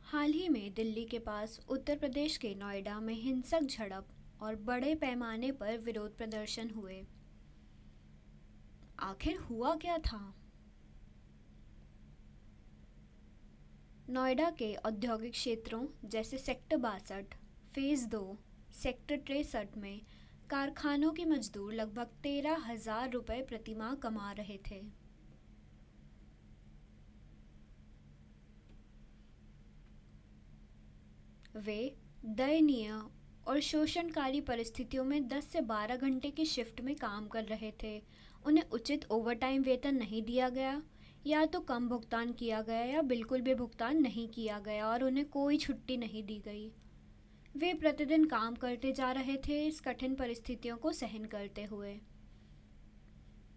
हाल ही में दिल्ली के पास उत्तर प्रदेश के नोएडा में हिंसक झड़प और बड़े पैमाने पर विरोध प्रदर्शन हुए। आखिर हुआ क्या था? नोएडा के औद्योगिक क्षेत्रों जैसे सेक्टर 62, फेज 2, सेक्टर 63 में कारखानों के मजदूर लगभग 13,000 रुपये प्रतिमाह कमा रहे थे। वे दयनीय और शोषणकारी परिस्थितियों में 10 से 12 घंटे की शिफ्ट में काम कर रहे थे। उन्हें उचित ओवरटाइम वेतन नहीं दिया गया, या तो कम भुगतान किया गया या बिल्कुल भी भुगतान नहीं किया गया और उन्हें कोई छुट्टी नहीं दी गई। वे प्रतिदिन काम करते जा रहे थे, इस कठिन परिस्थितियों को सहन करते हुए।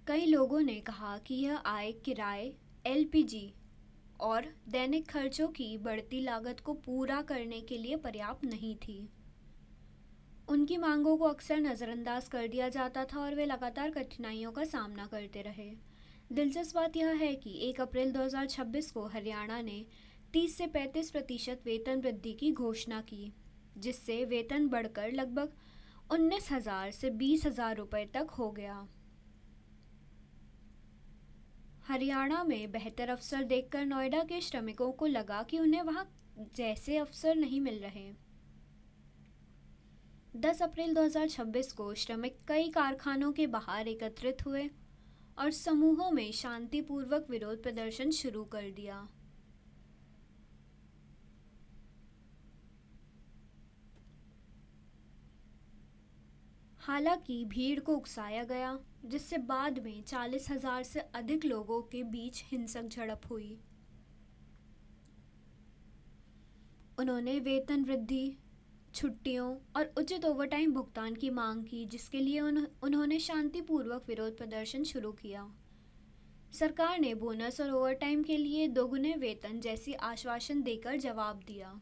कई लोगों ने कहा कि यह आय, किराए, एलपीजी और दैनिक खर्चों की बढ़ती लागत को पूरा करने के लिए पर्याप्त नहीं थी। उनकी मांगों को अक्सर नज़रअंदाज कर दिया जाता था और वे लगातार कठिनाइयों का सामना करते रहे। दिलचस्प बात यह है कि 1 अप्रैल 2026 को हरियाणा ने 30 से 35% वेतन वृद्धि की घोषणा की, जिससे वेतन बढ़कर लगभग 19,000 से 20,000 रुपये तक हो गया। हरियाणा में बेहतर अवसर देखकर नोएडा के श्रमिकों को लगा कि उन्हें वहां जैसे अवसर नहीं मिल रहे। 10 अप्रैल 2026 को श्रमिक कई कारखानों के बाहर एकत्रित हुए और समूहों में शांतिपूर्वक विरोध प्रदर्शन शुरू कर दिया। हालांकि भीड़ को उकसाया गया, जिससे बाद में 40,000 से अधिक लोगों के बीच हिंसक झड़प हुई। उन्होंने वेतन वृद्धि, छुट्टियों और उचित ओवरटाइम भुगतान की मांग की, जिसके लिए उन्होंने शांतिपूर्वक विरोध प्रदर्शन शुरू किया। सरकार ने बोनस और ओवरटाइम के लिए दोगुने वेतन जैसी आश्वासन देकर जवाब दिया।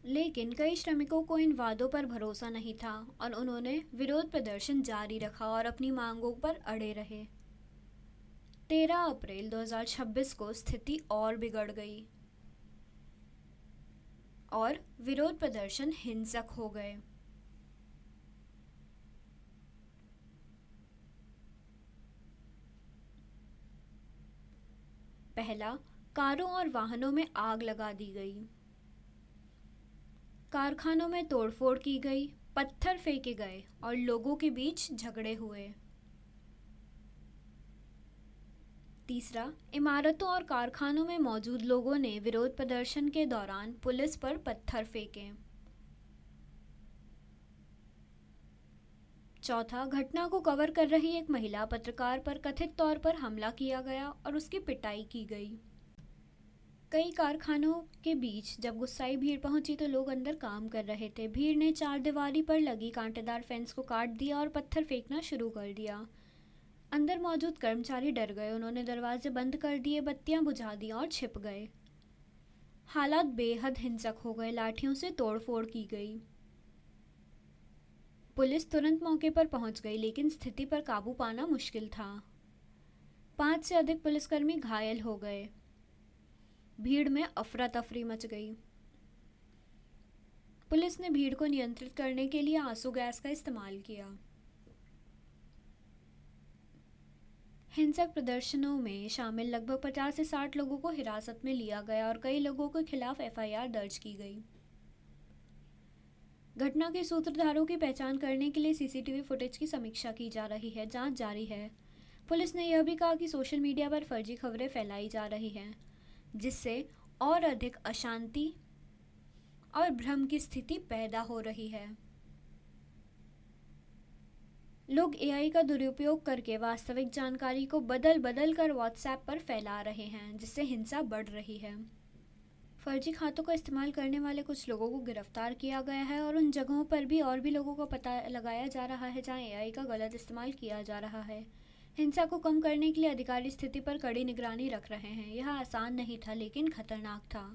लेकिन कई श्रमिकों को इन वादों पर भरोसा नहीं था और उन्होंने विरोध प्रदर्शन जारी रखा और अपनी मांगों पर अड़े रहे। 13 अप्रैल 2026 को स्थिति और बिगड़ गई और विरोध प्रदर्शन हिंसक हो गए। पहला, कारों और वाहनों में आग लगा दी गई। कारखानों में तोड़फोड़ की गई, पत्थर फेंके गए और लोगों के बीच झगड़े हुए। तीसरा, इमारतों और कारखानों में मौजूद लोगों ने विरोध प्रदर्शन के दौरान पुलिस पर पत्थर फेंके। चौथा, घटना को कवर कर रही एक महिला पत्रकार पर कथित तौर पर हमला किया गया और उसकी पिटाई की गई। कई कारखानों के बीच जब गुस्साई भीड़ पहुंची तो लोग अंदर काम कर रहे थे। भीड़ ने चारदीवारी पर लगी कांटेदार फेंस को काट दिया और पत्थर फेंकना शुरू कर दिया। अंदर मौजूद कर्मचारी डर गए, उन्होंने दरवाजे बंद कर दिए, बत्तियां बुझा दी और छिप गए। हालात बेहद हिंसक हो गए, लाठियों से तोड़फोड़ की गई। पुलिस तुरंत मौके पर पहुंच गई, लेकिन स्थिति पर काबू पाना मुश्किल था। 5 से अधिक पुलिसकर्मी घायल हो गए। भीड़ में अफरा तफरी मच गई। पुलिस ने भीड़ को नियंत्रित करने के लिए आंसू गैस का इस्तेमाल किया। हिंसक प्रदर्शनों में शामिल लगभग 50 से 60 लोगों को हिरासत में लिया गया और कई लोगों के खिलाफ एफआईआर दर्ज की गई। घटना के सूत्रधारों की पहचान करने के लिए सीसीटीवी फुटेज की समीक्षा की जा रही है, जांच जारी है। पुलिस ने यह भी कहा कि सोशल मीडिया पर फर्जी खबरें फैलाई जा रही हैं, जिससे और अधिक अशांति और भ्रम की स्थिति पैदा हो रही है। लोग एआई का दुरुपयोग करके वास्तविक जानकारी को बदल बदल कर व्हाट्सएप पर फैला रहे हैं, जिससे हिंसा बढ़ रही है। फर्जी खातों का इस्तेमाल करने वाले कुछ लोगों को गिरफ्तार किया गया है और उन जगहों पर भी और भी लोगों का पता लगाया जा रहा है जहां एआई का गलत इस्तेमाल किया जा रहा है। हिंसा को कम करने के लिए अधिकारी स्थिति पर कड़ी निगरानी रख रहे हैं। यह आसान नहीं था, लेकिन खतरनाक था।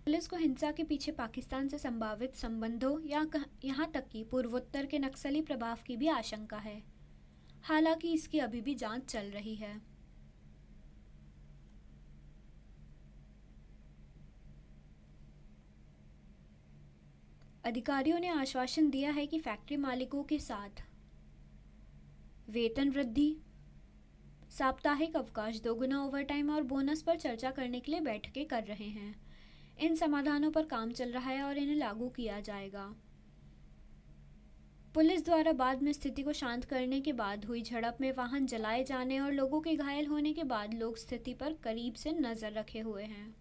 पुलिस को हिंसा के पीछे पाकिस्तान से संभावित संबंधों या यहाँ तक कि पूर्वोत्तर के नक्सली प्रभाव की भी आशंका है। हालांकि इसकी अभी भी जांच चल रही है। अधिकारियों ने आश्वासन दिया है कि फैक्ट्री मालिकों के साथ वेतन वृद्धि, साप्ताहिक अवकाश, दोगुना ओवरटाइम और बोनस पर चर्चा करने के लिए बैठकें कर रहे हैं। इन समाधानों पर काम चल रहा है और इन्हें लागू किया जाएगा। पुलिस द्वारा बाद में स्थिति को शांत करने के बाद हुई झड़प में वाहन जलाए जाने और लोगों के घायल होने के बाद लोग स्थिति पर करीब से नजर रखे हुए हैं।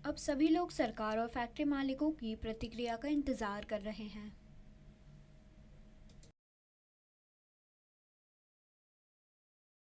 अब सभी लोग सरकार और फैक्ट्री मालिकों की प्रतिक्रिया का इंतजार कर रहे हैं।